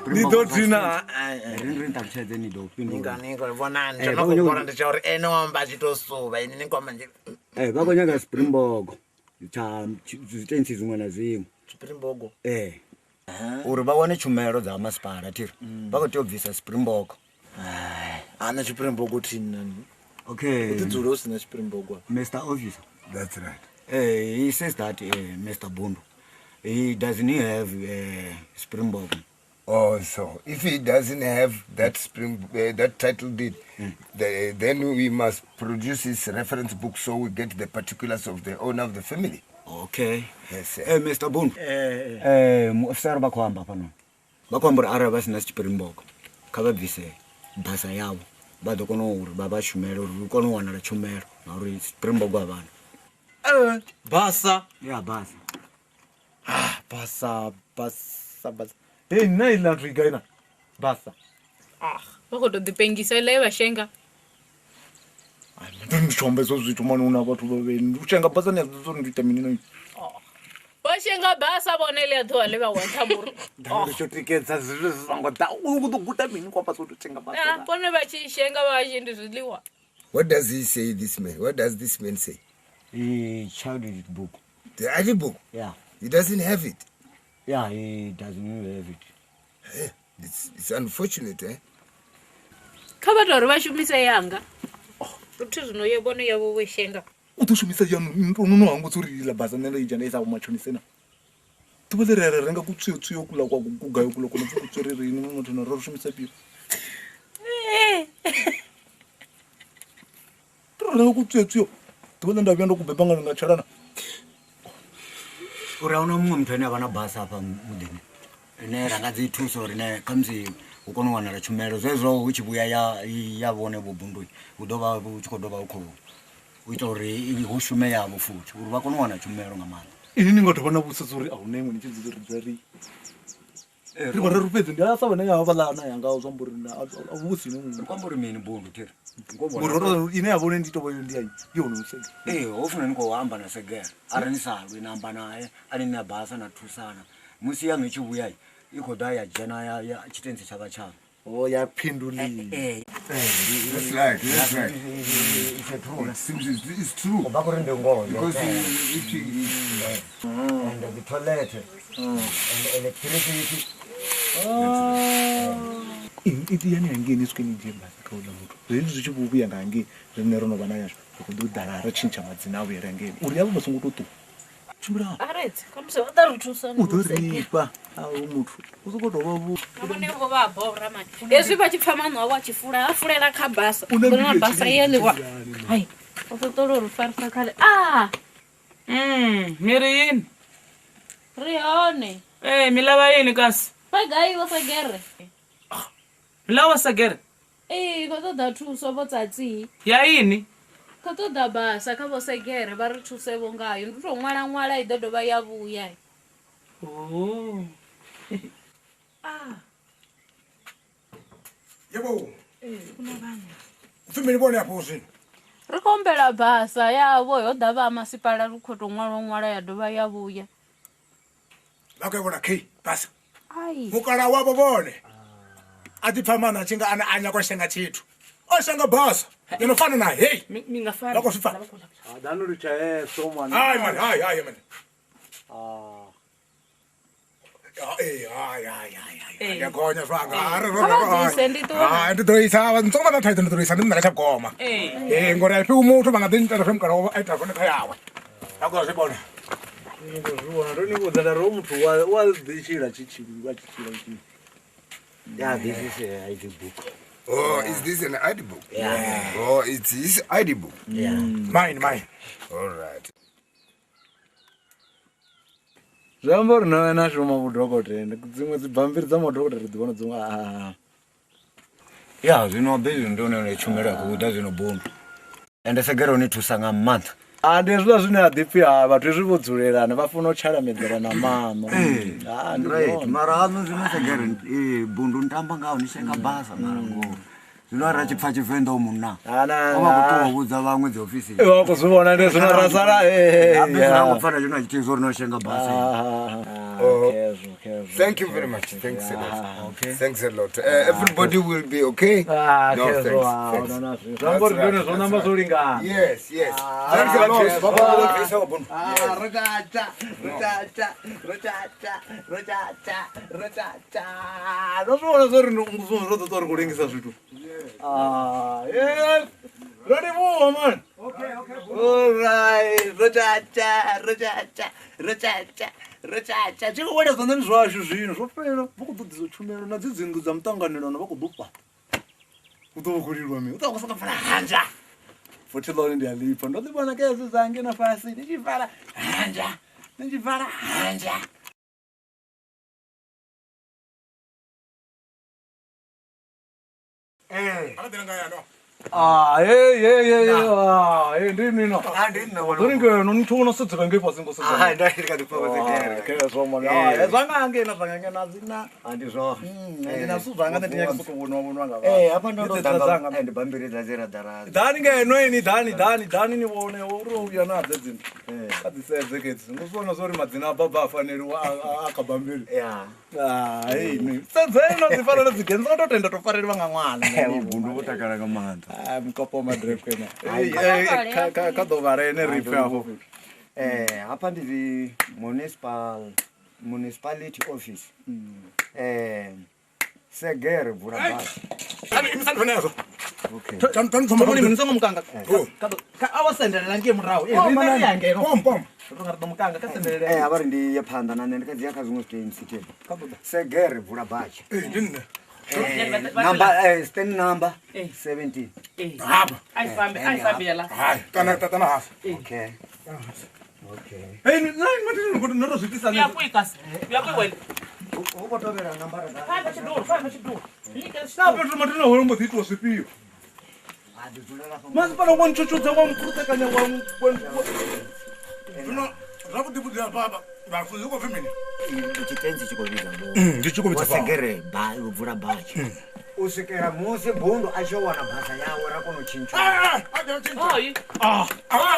Nidotina rinta kuchedzeni do pindu ningo vonani ndinokubona ndichauri enomba chitosuva ini ningoma nje vakonyaga Springbok cha zvitensi zvimwe na zvimwe Springbok uri vaone chumelo dza masipala tiri vakotobvisa Springbok ana Springbok thina okay utidzulo usina Springbok Mr. Officer. That's right. He says that Mr. Bundu he doesn't have Springbok. Oh, so if he doesn't have that that title deed, then we must produce his reference book so we get the particulars of the owner of the family. Okay. Yes, sir. Mr. Bundu. Muofisara vakwamba pano. Vakwamba ara vasina Springbok. Kavabvise basa yavo. Vado kono uri baba shumero uri kono wana chumero. Uri Springbok avana. basa Yeah, basa. basa hey naila rigaina basa vakotodipengisa ile vashenga ndindichombe zozvito mwana una vatu vaveni uchenga basa nezvozondiita minino vashenga basa vonele atho vale vawantamuru ndichotikedza zvizvo zvizangota uri kutoguta mini kwabasa kutotenga basa pone vachishenga vachindi zviliwa. What does he say, this man? What does this man say? He childhood book. The ID book? Yeah. He doesn't have it. Yeah, he doesn't have it. It's unfortunate, eh? Kavatori vashumisa yanga kuti zvinoyebona yavo veshenga utoshumisa yanu unonohangu tsurira basa nenda ijana isa kumachonisena tuvalerere renga kutsuyotsuyo kula kwa kugayo kula kuna kutsorere ini mutuna roshumisa pio renga kutsuyotsuyo tuvalenda vyando kubebanga ngacharana uraona mumwe muthu ane avana basa apa mudini ine ranga dzithuso rine kamzi ukono wana chumelo zvezvo uchibuya yavone Bundu udova uchikodova ukho uita uri ushume yavo futhi uri vakono wana chumelo ngamana ini ningotovana vusotsuri aunemwe nichidzidziridzari riva rerupedzi ndiasava neyavalana yanga uzvamburina avusine munhu kwamburi mini Bundu tiri muroro ine yavone nditovayo ndiyayi yonosega ofuna nikohamba nasegera ari nisalwe namba naye ani nabasa nathusana musi yangu ichibuya ikoda yajena ya chitenzi chava chavo yapindulile That's right. It's true. vakurinde ngoyo Because and the toilet and the electricity iti yani angeni skeni ndiye basa kaula mutu zvinhu zvichibuya ngange zvinerono vana yazvo kududara rachinja madzina avo here angeni uri yavo masungutotu chimbira arete kamse vatarutusa udoripa awo mutu usukotova amonevo vabhora mani ezvi vachipfamano wavo achifura afurera kabasa bona basa yeliwa hai ototoro rufarisa kale miri yini rione milava yini kasi pagai vasagere milava sagere kotoda thuso votsatsi ya yini kotoda basa kavosegere va ri thusevo ngayo nditon'walan'wala idodova yavuya Yebo. Ufimini bone hapo usini. ri kombela basa yavo yoda va masipala ri khoton'walon'wala ya dova yavuya Vakavona key basa. ai Mukala wabo bone. Ati phamana chinga ana anya kwa shenga chitu. Oshenga basa. Inofana na hey. mingafana Loko sifana. danuricha so mwana Hayi man, hayi man. Ndiyagonya swanga. Khavadise ndi ṱuwa. Hayi ndi ḓo isa ntsonga na thaidzo ndi ḓo isa ndi nṋe tsha goma. Ngori a fhi muthu vha nga ḓi nṱela zwe mukalawo a ita zwone kha yawe. Akho zwi bona. Zwivona ndo ni vhudza nda ro muthu wa ḓi tshila tshitshili wa tshila tshitshili. Yeah, this is a ID book. Oh, is this an ID book? Yeah. Oh, it's his ID book. Yeah. Mine. All right. Zvamba uri nawe na shuma vhudokotela dzimwe dzibvambiri dza madokotela ri ḓivona dziṅwe Yeah, zwino bezwi ndi one tshumelo ya kuda zwino Bundu. Ende Segere ni thusa nga maanḓa. Ndi hezwiḽa zwine a ḓipfhi vhathu hezwi vho dzulelana vha funa u tshalamedzela na mama. Right, mara hano zwino Segere Bundu ntamba ngaho ni shenga basa mara ngo. Zwino ara tshipfa Tshivenḓa o munna. Vha khou tou vhudza vhaṅwe dzi ofisi. Vha khou zwi vhona ndi zwino ra sala Nga pfana zwino tshi zwo no shenga basa. Thank you very much. Thanks a lot. Okay. Thanks a lot. Everybody will be okay. No, thanks. Zvamba uri ndone zvo namba zvo lingana. Yes. Thanks a lot. Ndozvona zori zvo ḓo ri kulingisa zwithu. Yes. Ready for man. Okay. All right. Rochacha. Chiko wena zwanani zwashu zwino zwo fela. Vha khou ḓisa tshumelo na dzi dzingu dza mutanganelano vha khou ḓo fhaṱa. U ḓo khulilwa mimi. U ḓo kusaka fala hanja. Futhi lo ndi alipa. Ndo ḓivhona ke zwi zange na fasi. Ndi tshifala hanja. Akadira ngaya no. Ndini no. Ndini ngeno nithuna sedzeka ngepasi ngosedzeka. Ndiri kati papa Ke zwo mona. Zvanga ngena zina. Andi zwo. Ndina su zvanga ndinyaka kutonwa nga. Hapa ndo danga and bambiri dzera dara. Dani ngeno ini dani ni vone uri uya na dzedzi. Kati sedzeketsi. Ngosona zori madzina baba afaneli akabambiri. Ini. Sedzeno dzifanana dzigenza totenda tofarelwa nga ṅwana. Bundu votakala nga maanḓa. Mkopo madrep kwena. Ka ḓo vha rene ripe afho. Hapa ndi municipality office. Segere Burabasi. Ani imsana nazo. Okay. Tani Moni mnisongo mukanga. Ka awasendelela ngiye murawo. Ndiri yange no. Pom. Ronga mukanga ka sendelela. Avari ndi yaphanḓa na nṋe ndikadzi yakha zwiṅwe zwithu insiteni. Segere Burabasi. Ndinne. Stand number 17. Hapa. Ayifambela. Hayi, kana tatana hasa. Okay. Hey, nani mati ngo ndo zwitisa Ya kuikasi. Ya kuiwela. Ukotobera namba ra. Famba chiduru. Sabe ndo mati no mbo dhitwa swipio. Mas para one chuchuza wa mkrutekanya wa Zvino zvakutibudira baba. Vafuzi uko femini. Chitenzi chikoviza. Ndichiko bitsa. Segere Burabasi. Usikera musi Bundu ashowana basa yawe rakonochincha. Hayi.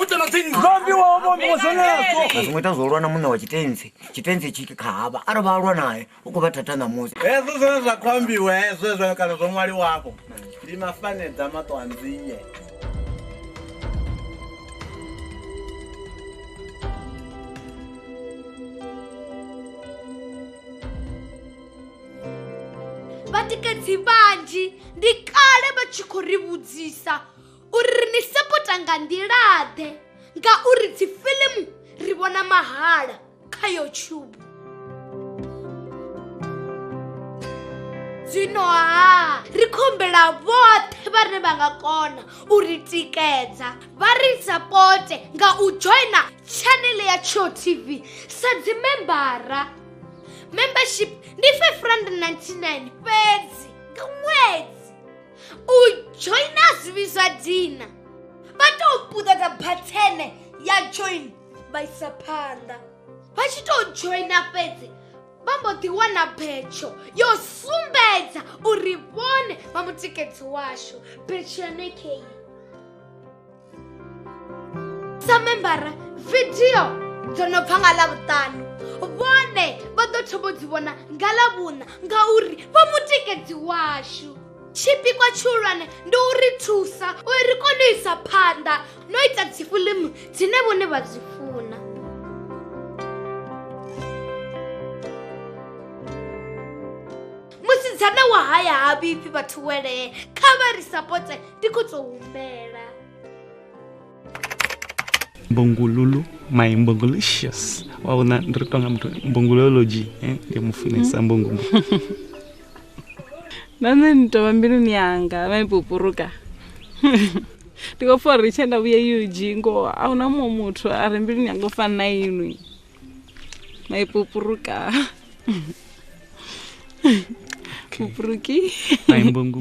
Utena tini. Zombi wa bombo zonazo. Azimweta zolwa na munna wa chitenzi chiki khaba ari valwa naye uko vathatana musi. Hezwo zwone zvakwambiwa hezwo kana zwo mwali wako. Ndi mafanedza matwanziye. Vatikedzi vanji ndi kale vha tshi khou ri vhudzisa uri ni sapota nga nḓilaḓe ngauri dzifilimu ri vhona mahala kha YouTube. Zwino ri khombela vhoṱhe vhane vha nga kona u ri tikedza vha ri sapote nga u joina channel ya Tsho TV sa dzimembara. Membership ndi R599 fhedzi nga ṅwedzi. U joina zwivhiswa dina vha tou puṱedza bhathene ya join vha isa phanḓa. Vha tshi tou joina fhedzi vha mbo ḓi wana betsho yo sumbedza uri vhone vha mutikedzi washu. Betsho ya nekheyi sa membara video dzo no bva nga Ḽavhuṱanu vhone vha ḓo thoma dzi vhona nga Ḽavhuṋa ngauri vha mutikedzi washu. Tshipikwa tshihulwane ndi u ri thusa uri ri kone u isa phanḓa no ita dzifilimu dzine vhone vha dzi funa. musidzana wa haya ha vhipfi vhathu wele kha vha ri sapote ndi khou tou humbela Mbongololo, my mbongolicious. Waona ndiritonga mtu mbongolology, ndio mufunesa mbongo. Nane nitova mbiluni yanga maipupuruka. Ndikofora richenda uye yujingo auna muthu ari mbiluni yanga ofana inu. Maipupuruka. Pupuruki. My mbongo.